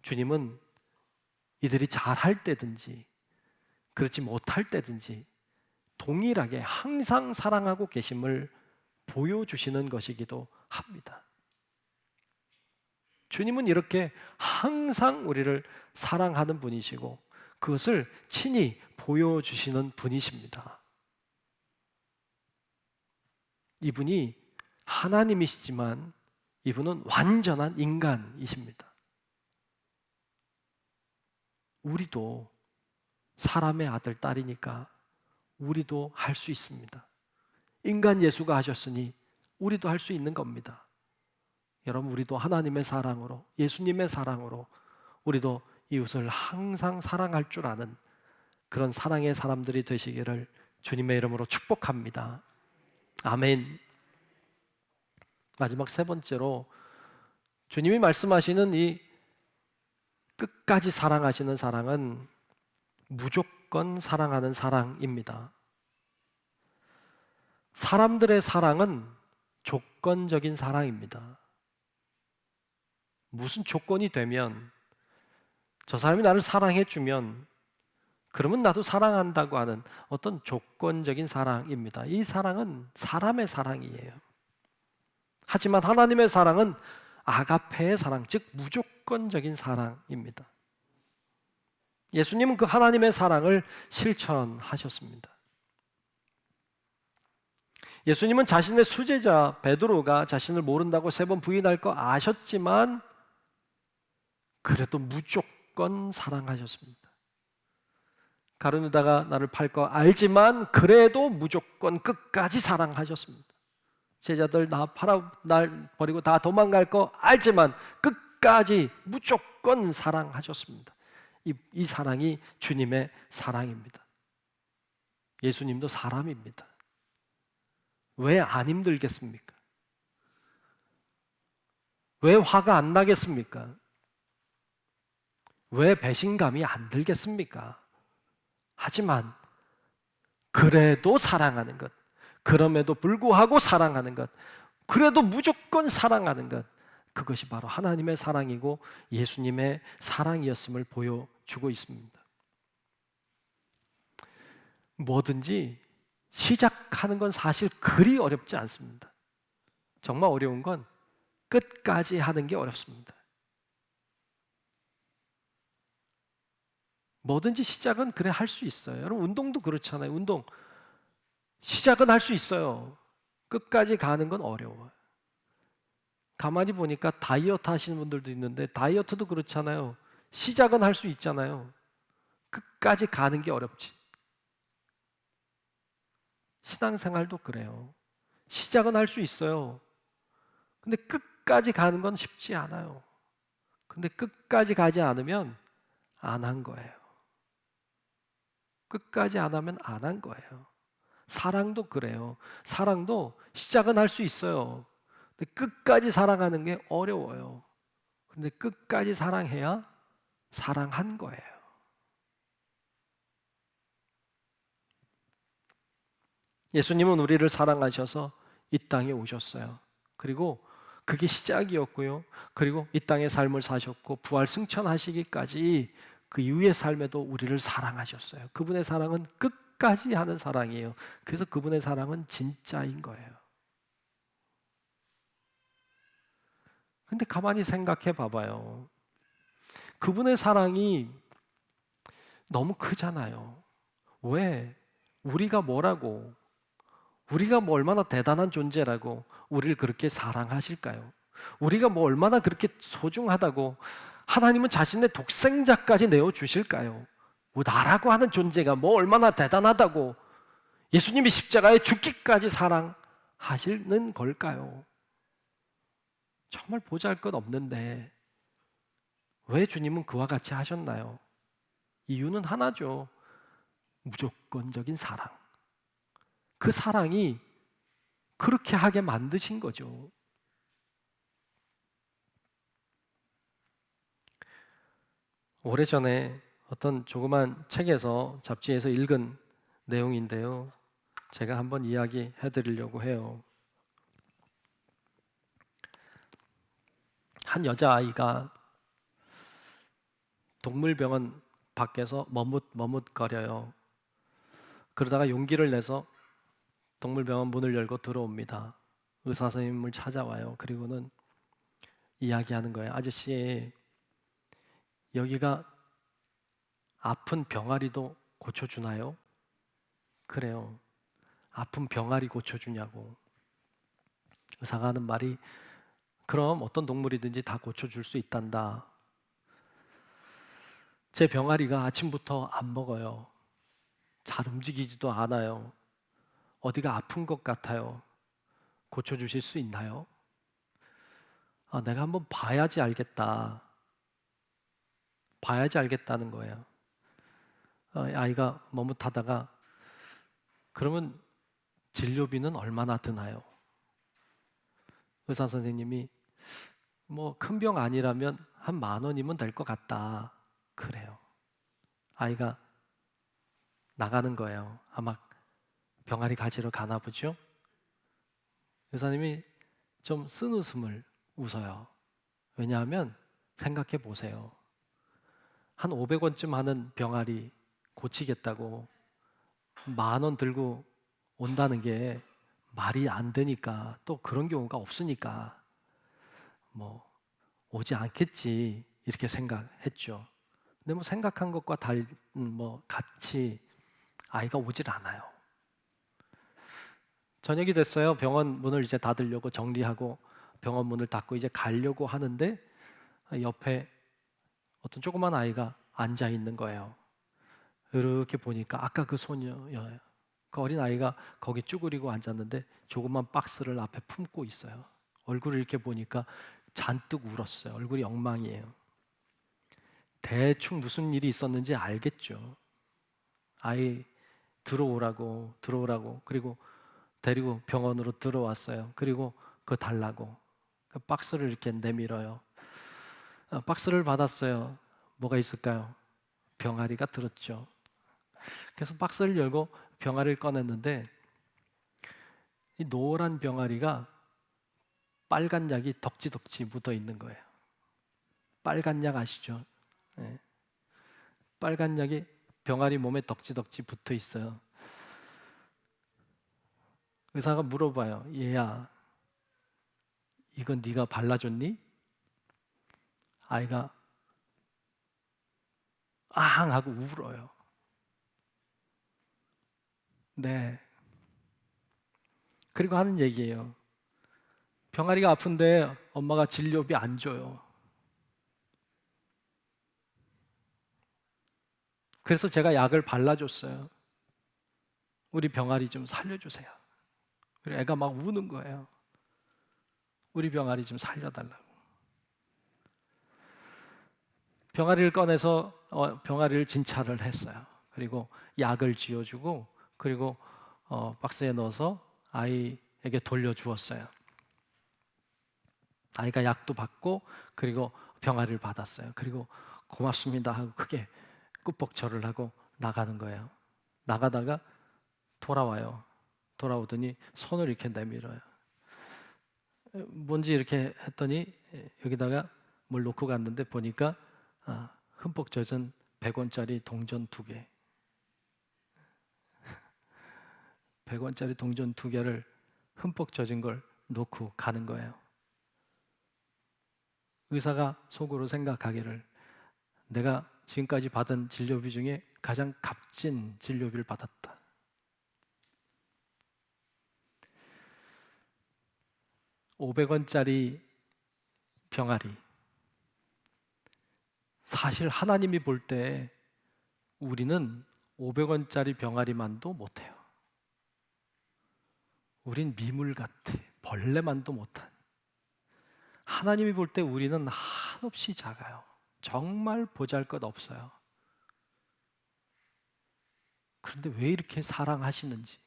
주님은 이들이 잘할 때든지 그렇지 못할 때든지 동일하게 항상 사랑하고 계심을 보여주시는 것이기도 합니다. 주님은 이렇게 항상 우리를 사랑하는 분이시고 그것을 친히 보여주시는 분이십니다. 이분이 하나님이시지만 이분은 완전한 인간이십니다. 우리도 사람의 아들, 딸이니까 우리도 할 수 있습니다. 인간 예수가 하셨으니 우리도 할 수 있는 겁니다. 여러분, 우리도 하나님의 사랑으로, 예수님의 사랑으로 우리도 이웃을 항상 사랑할 줄 아는 그런 사랑의 사람들이 되시기를 주님의 이름으로 축복합니다. 아멘. 마지막 3번째로 주님이 말씀하시는 이 끝까지 사랑하시는 사랑은 무조건 사랑하는 사랑입니다. 사람들의 사랑은 조건적인 사랑입니다. 무슨 조건이 되면 저 사람이 나를 사랑해주면 그러면 나도 사랑한다고 하는 어떤 조건적인 사랑입니다. 이 사랑은 사람의 사랑이에요. 하지만 하나님의 사랑은 아가페의 사랑, 즉 무조건적인 사랑입니다. 예수님은 그 하나님의 사랑을 실천하셨습니다. 예수님은 자신의 수제자 베드로가 자신을 모른다고 3번 부인할 거 아셨지만 그래도 무조건 사랑하셨습니다. 가룟 유다가 나를 팔 거 알지만 그래도 무조건 끝까지 사랑하셨습니다. 제자들 날 버리고 다 도망갈 거 알지만 끝까지 무조건 사랑하셨습니다. 이 사랑이 주님의 사랑입니다. 예수님도 사람입니다. 왜 안 힘들겠습니까? 왜 화가 안 나겠습니까? 왜 배신감이 안 들겠습니까? 하지만 그래도 사랑하는 것, 그럼에도 불구하고 사랑하는 것, 그래도 무조건 사랑하는 것, 그것이 바로 하나님의 사랑이고 예수님의 사랑이었음을 보여주고 있습니다. 뭐든지 시작하는 건 사실 그리 어렵지 않습니다. 정말 어려운 건 끝까지 하는 게 어렵습니다. 뭐든지 시작은 그래 할 수 있어요. 여러분 운동도 그렇잖아요. 운동 시작은 할 수 있어요. 끝까지 가는 건 어려워요. 가만히 보니까 다이어트 하시는 분들도 있는데 다이어트도 그렇잖아요. 시작은 할 수 있잖아요. 끝까지 가는 게 어렵지. 신앙생활도 그래요. 시작은 할 수 있어요. 근데 끝까지 가는 건 쉽지 않아요. 근데 끝까지 가지 않으면 안 한 거예요. 끝까지 안 하면 안 한 거예요. 사랑도 그래요. 사랑도 시작은 할 수 있어요. 근데 끝까지 사랑하는 게 어려워요. 근데 끝까지 사랑해야 사랑한 거예요. 예수님은 우리를 사랑하셔서 이 땅에 오셨어요. 그리고 그게 시작이었고요. 그리고 이 땅의 삶을 사셨고 부활 승천하시기까지 그 이후의 삶에도 우리를 사랑하셨어요. 그분의 사랑은 끝까지 하는 사랑이에요. 그래서 그분의 사랑은 진짜인 거예요. 근데 가만히 생각해 봐봐요. 그분의 사랑이 너무 크잖아요. 왜? 우리가 뭐라고? 우리가 뭐 얼마나 대단한 존재라고 우리를 그렇게 사랑하실까요? 우리가 뭐 얼마나 그렇게 소중하다고 하나님은 자신의 독생자까지 내어주실까요? 뭐 나라고 하는 존재가 뭐 얼마나 대단하다고 예수님이 십자가에 죽기까지 사랑하시는 걸까요? 정말 보잘것없는데 왜 주님은 그와 같이 하셨나요? 이유는 하나죠. 무조건적인 사랑. 그 사랑이 그렇게 하게 만드신 거죠. 오래전에 어떤 조그만 책에서 잡지에서 읽은 내용인데요. 제가 한번 이야기해 드리려고 해요. 한 여자아이가 동물병원 밖에서 머뭇머뭇거려요. 그러다가 용기를 내서 동물병원 문을 열고 들어옵니다. 의사 선생님을 찾아와요. 그리고는 이야기하는 거예요. 아저씨, 여기가 아픈 병아리도 고쳐주나요? 그래요. 아픈 병아리 고쳐주냐고. 의사가 하는 말이 그럼 어떤 동물이든지 다 고쳐줄 수 있단다. 제 병아리가 아침부터 안 먹어요. 잘 움직이지도 않아요. 어디가 아픈 것 같아요. 고쳐주실 수 있나요? 아, 내가 한번 봐야지 알겠다. 봐야지 알겠다는 거예요. 아이가 머뭇하다가 그러면 진료비는 얼마나 드나요? 의사 선생님이 뭐 큰 병 아니라면 한 10,000원이면 될 것 같다. 그래요. 아이가 나가는 거예요. 아마 병아리 가지러 가나 보죠? 의사님이 좀 쓴웃음을 웃어요. 왜냐하면 생각해 보세요. 한 500원쯤 하는 병아리 고치겠다고 10,000원 들고 온다는 게 말이 안 되니까 또 그런 경우가 없으니까 뭐 오지 않겠지 이렇게 생각했죠. 근데 뭐 생각한 것과 같이 아이가 오질 않아요. 저녁이 됐어요. 병원 문을 이제 닫으려고 정리하고 병원 문을 닫고 이제 가려고 하는데 옆에 어떤 조그만 아이가 앉아 있는 거예요. 이렇게 보니까 아까 그 소녀예요. 그 어린 아이가 거기 쭈그리고 앉았는데 조그만 박스를 앞에 품고 있어요. 얼굴을 이렇게 보니까 잔뜩 울었어요. 얼굴이 엉망이에요. 대충 무슨 일이 있었는지 알겠죠. 아이 들어오라고 그리고 데리고 병원으로 들어왔어요. 그리고 그거 달라고 그 박스를 이렇게 내밀어요. 박스를 받았어요. 뭐가 있을까요? 병아리가 들었죠. 그래서 박스를 열고 병아리를 꺼냈는데 이 노란 병아리가 빨간 약이 덕지덕지 묻어 있는 거예요. 빨간 약 아시죠? 네. 빨간 약이 병아리 몸에 덕지덕지 붙어 있어요. 의사가 물어봐요. 얘야, 이건 네가 발라줬니? 아이가 앙 하고 울어요. 네. 그리고 하는 얘기예요. 병아리가 아픈데 엄마가 진료비 안 줘요. 그래서 제가 약을 발라줬어요. 우리 병아리 좀 살려주세요. 그리고 애가 막 우는 거예요. 우리 병아리 좀 살려달라고. 병아리를 꺼내서 병아리를 진찰을 했어요. 그리고 약을 쥐어주고 그리고 박스에 넣어서 아이에게 돌려주었어요. 아이가 약도 받고 그리고 병아리를 받았어요. 그리고 고맙습니다 하고 크게 꾸벅절을 하고 나가는 거예요. 나가다가 돌아와요. 돌아오더니 손을 이렇게 내밀어요. 뭔지 이렇게 했더니 여기다가 뭘 놓고 갔는데 보니까 흠뻑 젖은 100원짜리 동전 2개. 100원짜리 동전 2개를 흠뻑 젖은 걸 놓고 가는 거예요. 의사가 속으로 생각하기를 내가 지금까지 받은 진료비 중에 가장 값진 진료비를 받았다. $500원짜리 병아리. 사실 하나님이 볼 때 우리는 500원짜리 병아리만도 못해요. 우린 미물 같아. 벌레만도 못한. 하나님이 볼 때 우리는 한없이 작아요. 정말 보잘것없어요. 그런데 왜 이렇게 사랑하시는지,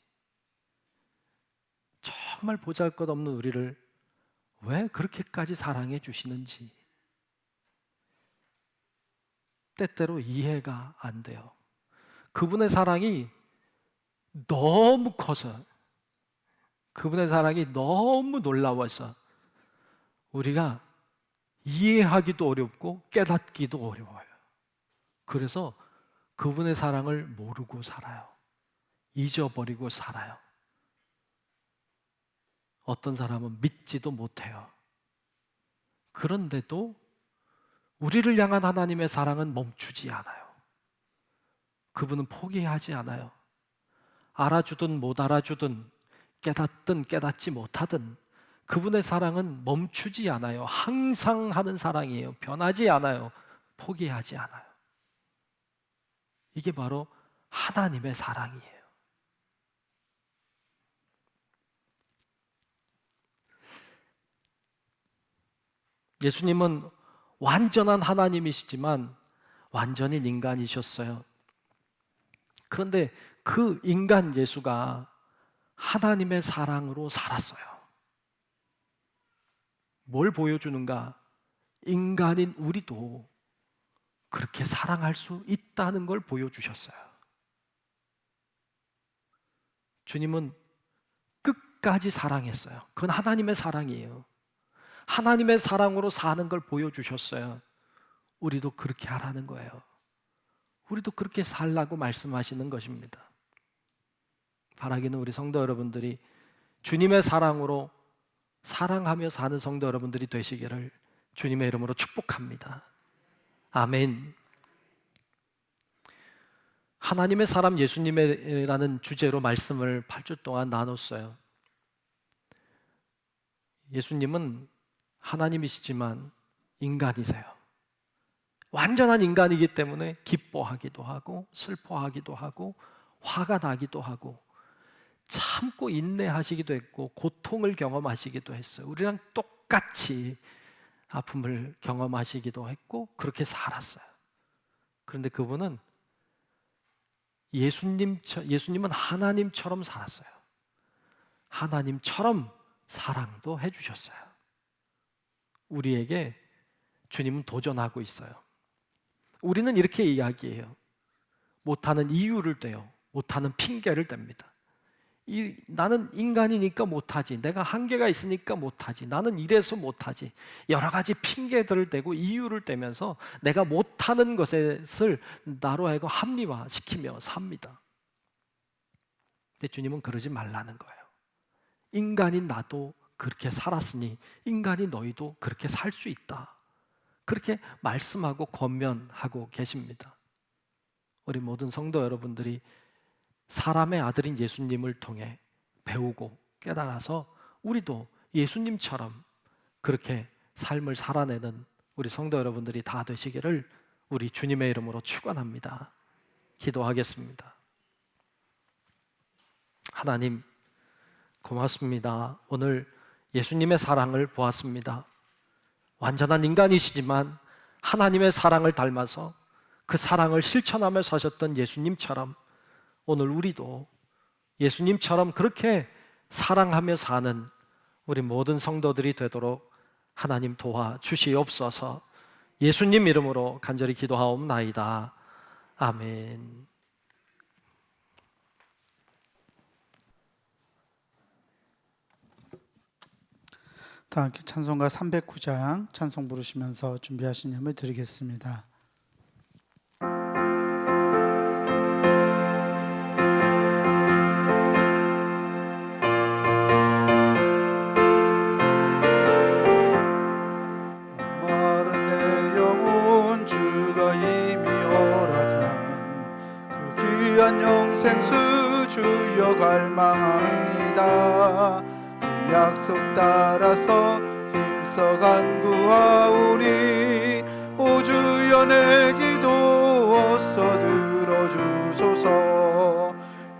정말 보잘것없는 우리를 왜 그렇게까지 사랑해 주시는지 때때로 이해가 안 돼요. 그분의 사랑이 너무 커서, 그분의 사랑이 너무 놀라워서 우리가 이해하기도 어렵고 깨닫기도 어려워요. 그래서 그분의 사랑을 모르고 살아요. 잊어버리고 살아요. 어떤 사람은 믿지도 못해요. 그런데도 우리를 향한 하나님의 사랑은 멈추지 않아요. 그분은 포기하지 않아요. 알아주든 못 알아주든 깨닫든 깨닫지 못하든 그분의 사랑은 멈추지 않아요. 항상 하는 사랑이에요. 변하지 않아요. 포기하지 않아요. 이게 바로 하나님의 사랑이에요. 예수님은 완전한 하나님이시지만 완전한 인간이셨어요. 그런데 그 인간 예수가 하나님의 사랑으로 살았어요. 뭘 보여주는가? 인간인 우리도 그렇게 사랑할 수 있다는 걸 보여주셨어요. 주님은 끝까지 사랑했어요. 그건 하나님의 사랑이에요. 하나님의 사랑으로 사는 걸 보여주셨어요. 우리도 그렇게 하라는 거예요. 우리도 그렇게 살라고 말씀하시는 것입니다. 바라기는 우리 성도 여러분들이 주님의 사랑으로 사랑하며 사는 성도 여러분들이 되시기를 주님의 이름으로 축복합니다. 아멘. 하나님의 사람 예수님이라는 주제로 말씀을 8주 동안 나눴어요. 예수님은 하나님이시지만 인간이세요. 완전한 인간이기 때문에 기뻐하기도 하고 슬퍼하기도 하고 화가 나기도 하고 참고 인내하시기도 했고 고통을 경험하시기도 했어요. 우리랑 똑같이 아픔을 경험하시기도 했고 그렇게 살았어요. 그런데 그분은 예수님은 하나님처럼 살았어요. 하나님처럼 사랑도 해주셨어요. 우리에게 주님은 도전하고 있어요. 우리는 이렇게 이야기해요. 못하는 이유를 대요. 못하는 핑계를 댑니다. 나는 인간이니까 못하지. 내가 한계가 있으니까 못하지. 나는 이래서 못하지. 여러 가지 핑계들을 대고 이유를 대면서 내가 못하는 것을 나로 하여금 합리화시키며 삽니다. 근데 주님은 그러지 말라는 거예요. 인간인 나도 그렇게 살았으니 인간이 너희도 그렇게 살 수 있다. 그렇게 말씀하고 권면하고 계십니다. 우리 모든 성도 여러분들이 사람의 아들인 예수님을 통해 배우고 깨달아서 우리도 예수님처럼 그렇게 삶을 살아내는 우리 성도 여러분들이 다 되시기를 우리 주님의 이름으로 축원합니다. 기도하겠습니다. 하나님, 고맙습니다. 오늘 예수님의 사랑을 보았습니다. 완전한 인간이시지만 하나님의 사랑을 닮아서 그 사랑을 실천하며 사셨던 예수님처럼 오늘 우리도 예수님처럼 그렇게 사랑하며 사는 우리 모든 성도들이 되도록 하나님 도와주시옵소서. 예수님 이름으로 간절히 기도하옵나이다. 아멘. 다 함께 찬송가 309장 찬송 부르시면서 준비하신 예물 드리겠습니다. 마른 내 영혼 주가 이미 허락한 그 귀한 영생수 주여 갈망합니다. 약속 따라서 힘써 간구하오니 오 주여 내 기도 어서 들어주소서.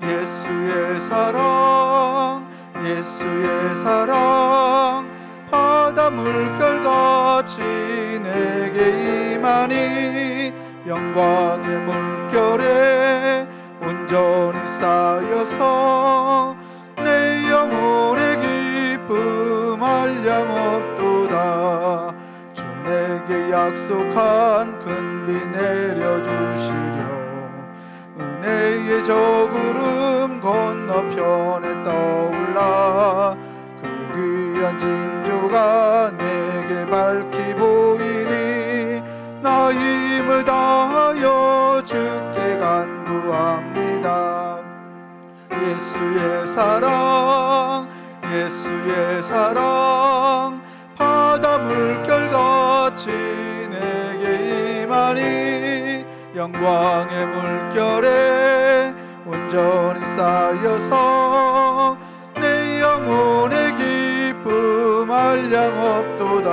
예수의 사랑 예수의 사랑 바다 물결같이 내게 임하니 영광의 물결에 온전히 쌓여서 내 영혼의 기쁨 한량없도다. 주 내게 약속한 큰 비 내려주시려 은혜의 저 구름 건너편에 떠올라 그 귀한 징조가 내게 밝히 보이니 나 힘을 다하여 주께 간구합니다. 예수의 사랑 예수의 사랑 바다 물결같이 내게 임하니 영광의 물결에 온전히 쌓여서 내 영혼의 기쁨 한량없도다.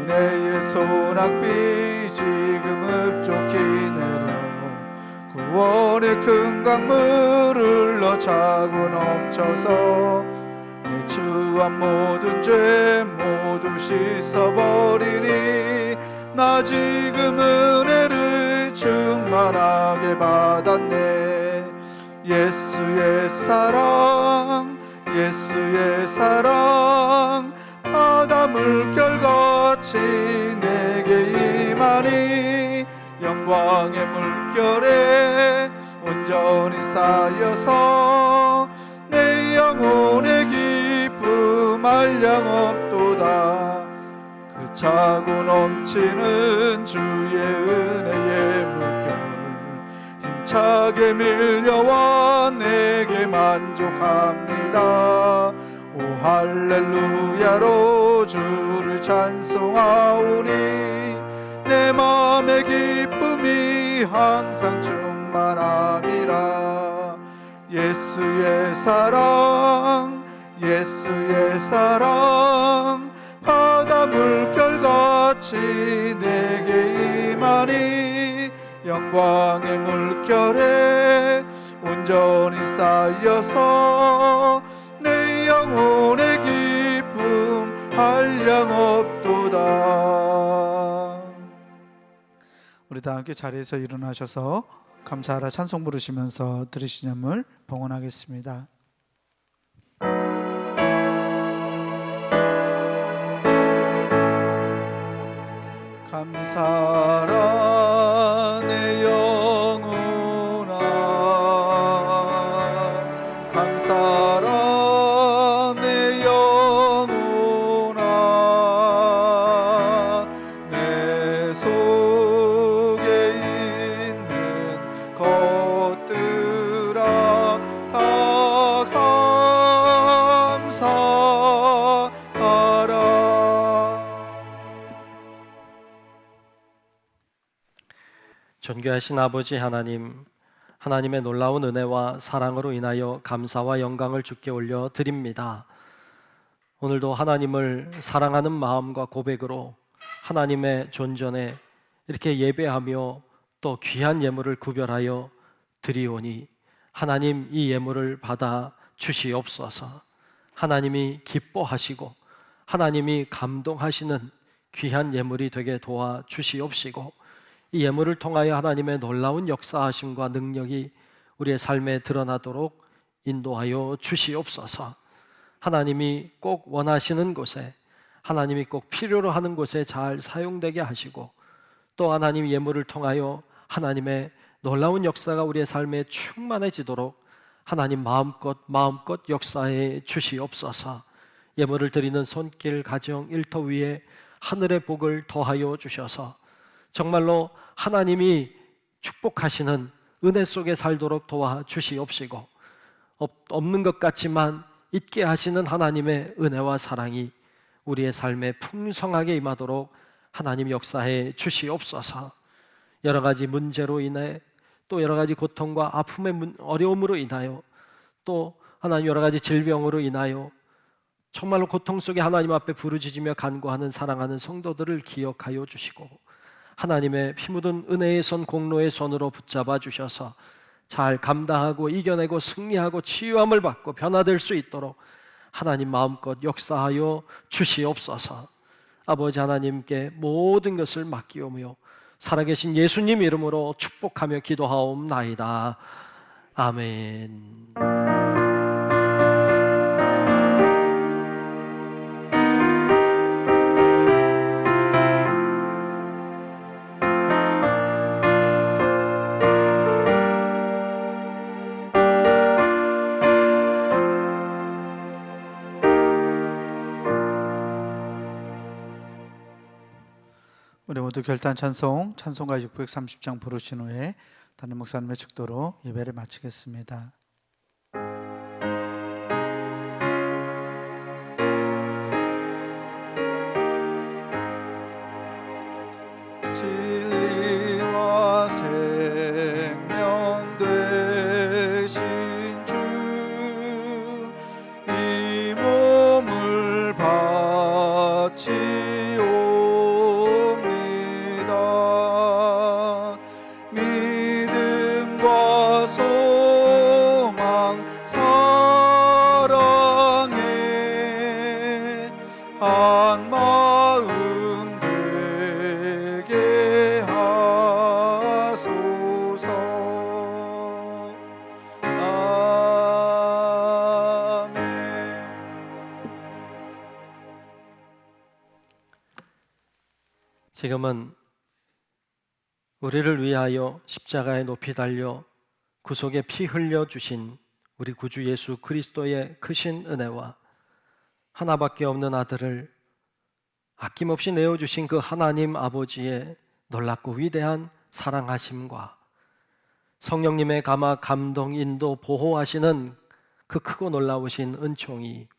은혜의 소낙비 지금 흡족히 내려 구원의 큰 강물을 흘러차고 넘쳐서 내 추한 모든 죄 모두 씻어버리니 나 지금 은혜를 충만하게 받았네. 예수의 사랑 예수의 사랑 바다 물결같이 내게 임하니 영광의 물결에 온전히 쌓여서 내 영혼의 기쁨 한량없도다. 그 차고 넘치는 주의 은혜의 물결 힘차게 밀려와 내게 만족합니다. 오 할렐루야로 주를 찬송하오니 내 맘의 기쁨이 항상 충만함이라. 예수의 사랑 예수의 사랑 바다 물결같이 내게 임하니 영광의 물결에 온전히 쌓여서 내 영혼의 기쁨 한량없도다. 우리 다 함께 자리에서 일어나셔서 감사하라 찬송 부르시면서 드리신 예물 봉헌하겠습니다. 감사하라 내 영혼아 감사하라 내 영혼아 내 속에 있는 것들아 다 감사하라. 존귀하신 아버지 하나님, 하나님의 놀라운 은혜와 사랑으로 인하여 감사와 영광을 주께 올려 드립니다. 오늘도 하나님을 사랑하는 마음과 고백으로 하나님의 존전에 이렇게 예배하며 또 귀한 예물을 구별하여 드리오니 하나님 이 예물을 받아 주시옵소서. 하나님이 기뻐하시고 하나님이 감동하시는 귀한 예물이 되게 도와 주시옵시고 이 예물을 통하여 하나님의 놀라운 역사하심과 능력이 우리의 삶에 드러나도록 인도하여 주시옵소서. 하나님이 꼭 원하시는 곳에, 하나님이 꼭 필요로 하는 곳에 잘 사용되게 하시고 또 하나님 예물을 통하여 하나님의 놀라운 역사가 우리의 삶에 충만해지도록 하나님 마음껏 역사해 주시옵소서. 예물을 드리는 손길, 가정, 일터 위에 하늘의 복을 더하여 주셔서 정말로 하나님이 축복하시는 은혜 속에 살도록 도와주시옵시고 없는 것 같지만 있게 하시는 하나님의 은혜와 사랑이 우리의 삶에 풍성하게 임하도록 하나님 역사해 주시옵소서. 여러 가지 문제로 인해 또 여러 가지 고통과 아픔의 어려움으로 인하여 또 하나님 여러 가지 질병으로 인하여 정말로 고통 속에 하나님 앞에 부르짖으며 간구하는 사랑하는 성도들을 기억하여 주시고 하나님의 피 묻은 은혜의 손, 공로의 손으로 붙잡아 주셔서 잘 감당하고 이겨내고 승리하고 치유함을 받고 변화될 수 있도록 하나님 마음껏 역사하여 주시옵소서. 아버지 하나님께 모든 것을 맡기오며 살아계신 예수님 이름으로 축복하며 기도하옵나이다. 아멘. 우리 모두 결단 찬송가 630장 부르신 후에 담임 목사님의 축도로 예배를 마치겠습니다. 진리와 생명 되신 주, 이 몸을 바치옵니다. 믿음과 소망 사랑에 한 마음 되게 하소서. 아멘. 지금은 우리를 위하여 십자가에 높이 달려 구속에 피 흘려 주신 우리 구주 예수 그리스도의 크신 은혜와 하나밖에 없는 아들을 아낌없이 내어주신 그 하나님 아버지의 놀랍고 위대한 사랑하심과 성령님의 감화, 감동, 인도, 보호하시는 그 크고 놀라우신 은총이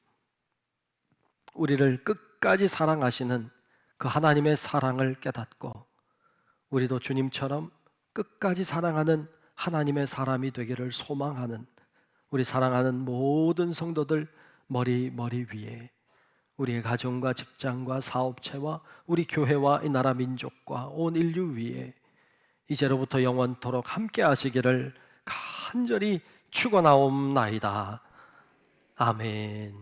우리를 끝까지 사랑하시는 그 하나님의 사랑을 깨닫고 우리도 주님처럼 끝까지 사랑하는 하나님의 사람이 되기를 소망하는 우리 사랑하는 모든 성도들 머리 위에 우리의 가정과 직장과 사업체와 우리 교회와 이 나라 민족과 온 인류 위에 이제로부터 영원토록 함께 하시기를 간절히 축원하옵나이다. 아멘.